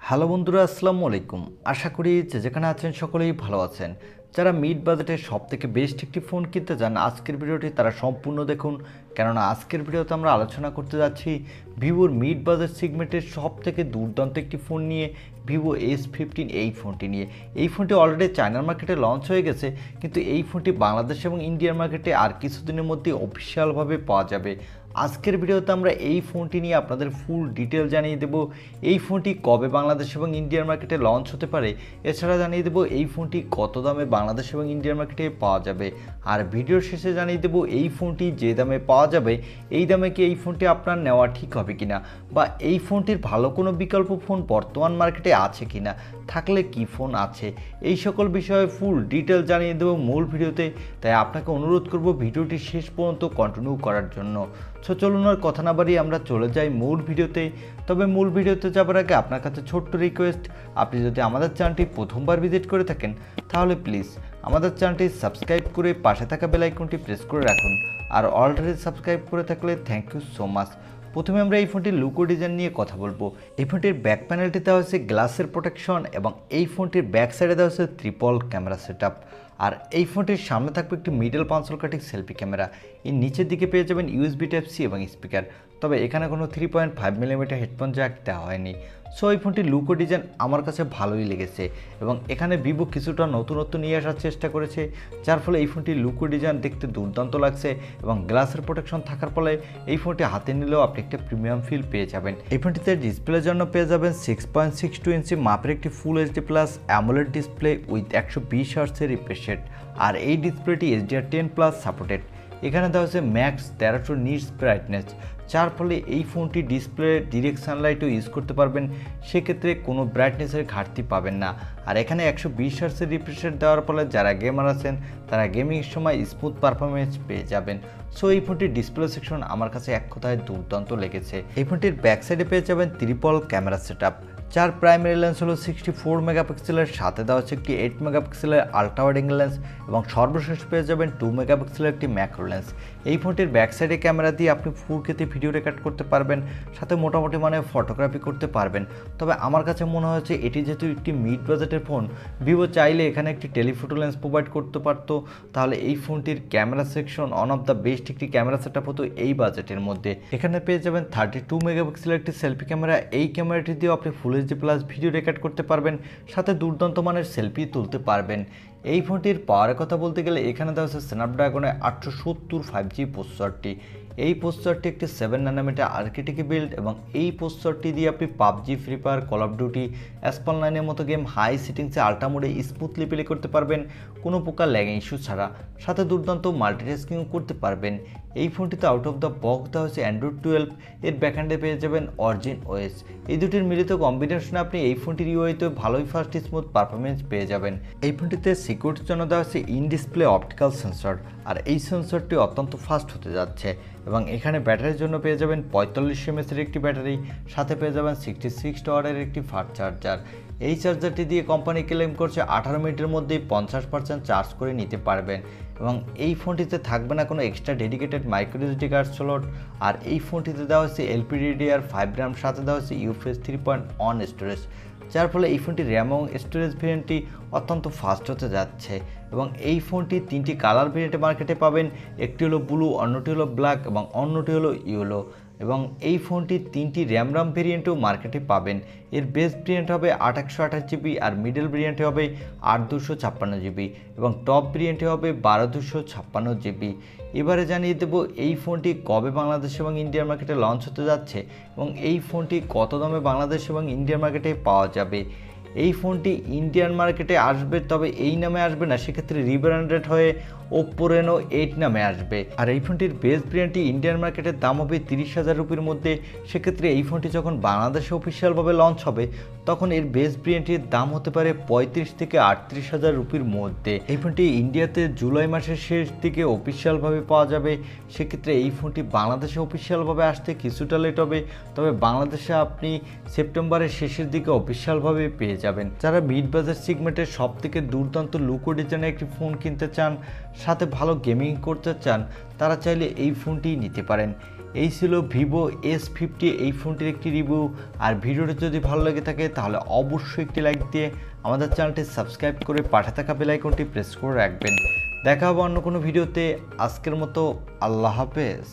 Hello বন্ধুরা, আসসালামু আলাইকুম। আশা করি যেখানে আছেন সকলেই ভালো আছেন। যারা মিড বাজেটে সবথেকে বেস্ট একটি ফোন কিনতে চান, আজকের ভিডিওটি তারা সম্পূর্ণ দেখুন। কেননা আজকের ভিডিওতে আমরা আলোচনা করতে যাচ্ছি ভিভোর মিড বাজেট সেগমেন্টের সবথেকে দুর্দান্ত একটি ফোন নিয়ে, ভিভো S15 এই ফোনটি নিয়ে। এই ফোনটি অলরেডি চায়নার মার্কেটে লঞ্চ হয়ে গেছে, কিন্তু এই ফোনটি বাংলাদেশ এবং ইন্ডিয়ার মার্কেটে আর কিছুদিনের মধ্যে অফিসিয়ালভাবে পাওয়া যাবে। আজকের ভিডিওতে আমরা এই ফোনটি নিয়ে আপনাদের ফুল ডিটেল জানিয়ে দেব। এই ফোনটি কবে বাংলাদেশ এবং ইন্ডিয়ার মার্কেটে লঞ্চ হতে পারে, এছাড়া জানিয়ে দেব এই ফোনটি কত দামে বাংলাদেশ এবং ইন্ডিয়ার মার্কেটে পাওয়া যাবে। আর ভিডিওর শেষে জানিয়ে দেব এই ফোনটি যে দামে পাওয়া যাবে, এই দামে কি এই ফোনটি আপনার নেওয়া ঠিক হবে কিনা, বা এই ফোনটির ভালো কোনো বিকল্প ফোন বর্তমান মার্কেটে আছে কিনা, থাকলে কি ফোন আছে, এই সকল বিষয়ে ফুল ডিটেল জানিয়ে দেব মূল ভিডিওতে। তাই আপনাকে অনুরোধ করব ভিডিওটি শেষ পর্যন্ত কন্টিনিউ করার জন্য। সো চলুন আর কথা না বাড়িয়ে আমরা চলে যাই মূল ভিডিওতে। তবে মূল ভিডিওতে যাবার আগে আপনার কাছে ছোট্ট রিকোয়েস্ট, আপনি যদি আমাদের চ্যানেলটি প্রথমবার ভিজিট করে থাকেন তাহলে প্লিজ আমাদের চ্যানেলটি সাবস্ক্রাইব করে পাশে থাকা বেল আইকনটি প্রেস করে রাখুন। আর অলরেডি সাবস্ক্রাইব করে থাকলে থ্যাংক ইউ সো মাচ। প্রথমে আমরা এই ফোনটির লুক ও ডিজাইন নিয়ে কথা বলবো। এই ফোনটির ব্যাক প্যানেলটি দেওয়া হয়েছে গ্লাসের প্রোটেকশন, এবং এই ফোনটির ব্যাক সাইডে দেওয়া হয়েছে ট্রিপল ক্যামেরা সেটআপ। আর এই ফোনটির সামনে থাকবে একটি মিডল পাঞ্চল কাটিং সেলফি ক্যামেরা। এর নিচের দিকে পেয়ে যাবেন USB Type-C এবং স্পিকার। তবে এখানে কোনো 3.5mm হেডফোন জ্যাক দেওয়া হয়নি। সো এই ফোনটির লুক ও ডিজাইন আমার কাছে ভালোই লেগেছে, এবং এখানে ভিভো কিছুটা নতুনত্ব নিয়ে আসার চেষ্টা করেছে, যার ফলে এই ফোনটির লুক ও ডিজাইন দেখতে দুর্দান্ত লাগছে। এবং গ্লাসের প্রোটেকশন থাকার ফলে এই ফোনটি হাতে নিলেও আপনি একটা প্রিমিয়াম ফিল পেয়ে যাবেন। এই ফোনটিতে ডিসপ্লের জন্য পেয়ে যাবেন 6.62 ইঞ্চি মাপের একটি full HD+ AMOLED display with 120 হার্টজের রিফ্রেশ রেট। আর এই ডিসপ্লেটি HDR10+ সাপোর্টেড। এখানে দেওয়া হচ্ছে ম্যাক্স 1300 নিটস ব্রাইটনেস, যার ফলে এই ফোনটি ডিসপ্লে ডিরেক্ট সানলাইটও ইউজ করতে পারবেন, সেক্ষেত্রে কোনো ব্রাইটনেসের ঘাটতি পাবেন না। আর এখানে 120 হার্টজের রিফ্রেশ রেট দেওয়ার ফলে যারা গেমার আছেন তারা গেমিংয়ের সময় স্মুথ পারফরমেন্স পেয়ে যাবেন। সো এই ফোনটির ডিসপ্লে সেকশন আমার কাছে এক কথায় দুর্দান্ত লেগেছে। এই ফোনটির ব্যাক সাইডে পেয়ে যাবেন ট্রিপল ক্যামেরা সেটআপ, যার প্রাইমারি লেন্স হলো 64 মেগাপিক্সেলের, সাথে দেওয়া হচ্ছে একটি 8 মেগাপিক্সেলের আল্ট্রা ওয়াইড অ্যাঙ্গেল লেন্স, এবং সর্বশেষ পেয়ে যাবেন 2 মেগাপিক্সেলের একটি ম্যাক্রো লেন্স। এই ফোনটির ব্যাক সাইডে ক্যামেরা দিয়ে আপনি 4K-তে ভিডিও রেকর্ড করতে পারবেন, সাথে মোটামুটি মানে ফটোগ্রাফি করতে পারবেন। তবে আমার কাছে মনে হয়েছে এটি যেহেতু একটি মিড বাজেটের ফোন, ভিভো চাইলে এখানে একটি টেলিফোটো লেন্স প্রোভাইড করতে পারতো, তাহলে এই ফোনটির camera section on of the best একটি ক্যামেরা সেটআপ হতো এই বাজেটের মধ্যে। এখানে পেয়ে যাবেন 32 মেগাপিক্সেলের একটি সেলফি ক্যামেরা। এই ক্যামেরাটি দিয়েও আপনি ফুল HD+ ভিডিও রেকর্ড করতে পারবেন, সাথে দুর্দান্ত মানের সেলফি তুলতে পারবেন। এই ফোনটির পাওয়ারের কথা বলতে গেলে এখানে দেওয়া হচ্ছে স্ন্যাপড্রাগনের 870 5G প্রসেসরটি। এই প্রসেসরটি একটি 7nm আর্কিটেক্টে বিল্ড, এবং এই প্রসেসরটি দিয়ে আপনি PUBG, free fire, call of duty, S15 মতো গেম হাই সেটিংসে আল্ট্রা মোডে স্মুথলি প্লে করতে পারবেন, কোনো প্রকার ল্যাগিং ইস্যু ছাড়া, সাথে দুর্দান্ত মাল্টিটাস্কিং করতে পারবেন। এই ফোনটিতে আউট অফ দ্য বক্স দেওয়া হচ্ছে Android 12, এর ব্যাকহ্যান্ডে পেয়ে যাবেন অরিজিন OS। এই দুটির মিলিত কম্বিনেশনে আপনি এই ফোনটির ইউআইতে ভালোই ফাস্ট স্মুথ পারফরমেন্স পেয়ে যাবেন। এই ফোনটিতে সিকিউরিটির জন্য দেওয়া হচ্ছে ইন ডিসপ্লে অপটিক্যাল সেন্সর, আর এই সেন্সরটি অত্যন্ত ফাস্ট হতে যাচ্ছে। এবং এখানে ব্যাটারির জন্য পেয়ে যাবেন 45 mAh একটি ব্যাটারি, সাথে পেয়ে যাবেন 66 ওয়াটের একটি ফাস্ট চার্জার। এই চার্জারটি দিয়ে কোম্পানি ক্লেম করছে 18 মিনিটের মধ্যেই 50% চার্জ করে নিতে পারবেন। এবং এই ফোনটিতে থাকবে না কোনো extra dedicated micro SD card slot. আর এই ফোনটিতে দেওয়া হচ্ছে LPDDR5 RAM, সাথে দেওয়া হচ্ছে UFS 3.1 স্টোরেজ, যার ফলে এই ফোনটি র্যাম এবং স্টোরেজ ভেরিয়েন্টটি অত্যন্ত ফাস্ট হতে যাচ্ছে। এবং এই ফোনটি 3টি কালার ভেরিয়েন্টে মার্কেটে পাবেন, একটি হলো ব্লু, অন্যটি হলো ব্ল্যাক, এবং অন্যটি হলো ইয়েলো। এবং এই ফোনটি 3টি RAM ভেরিয়েন্টও মার্কেটে পাবেন। এর বেস ভেরিয়েন্ট হবে 8/128GB, আর মিডল ভেরিয়েন্টে হবে 8/256GB, এবং টপ ভেরিয়েন্টে হবে 12/256GB। এবারে জানিয়ে দেব এই ফোনটি কবে বাংলাদেশ এবং ইন্ডিয়ার মার্কেটে লঞ্চ হতে যাচ্ছে, এবং এই ফোনটি কত দামে বাংলাদেশ এবং ইন্ডিয়ার মার্কেটে পাওয়া যাবে। এই ফোনটি ইন্ডিয়ান মার্কেটে আসবে, তবে এই নামে আসবে না, সেক্ষেত্রে রিব্র্যান্ডেড হয়ে Oppo Reno 8 নামে আসবে। আর এই ফোনটির বেস ভেরিয়েন্টটি ইন্ডিয়ান মার্কেটের দাম হবে 30,000 রুপির মধ্যে। সেক্ষেত্রে এই ফোনটি যখন বাংলাদেশে অফিসিয়ালভাবে লঞ্চ হবে, তখন এর বেস ভেরিয়েন্টের দাম হতে পারে 35 থেকে 38,000 রুপির মধ্যে। এই ফোনটি ইন্ডিয়াতে জুলাই মাসের শেষ দিকে অফিসিয়ালভাবে পাওয়া যাবে। সেক্ষেত্রে এই ফোনটি বাংলাদেশে অফিসিয়ালভাবে আসতে কিছুটা লেট হবে, তবে বাংলাদেশে আপনি সেপ্টেম্বরের শেষের দিকে অফিসিয়ালভাবে পেয়ে পেয়ে যাবেন। যারা মিড বাজেট সেগমেন্টের সবথেকে দুর্দান্ত লুকো ডিজাইনের একটি ফোন কিনতে চান, সাথে ভালো গেমিং করতে চান, তারা চাইলে এই ফোনটি নিতে পারেন। এই ছিল ভিভো S50 এই ফোনটির একটি রিভিউ। আর ভিডিওটি যদি ভালো লেগে থাকে তাহলে অবশ্যই একটি লাইক দিয়ে আমাদের চ্যানেলটি সাবস্ক্রাইব করে পাশে থাকা বেল আইকনটি প্রেস করে রাখবেন। দেখা হবে অন্য কোনো ভিডিওতে। আজকের মতো আল্লাহ হাফেজ।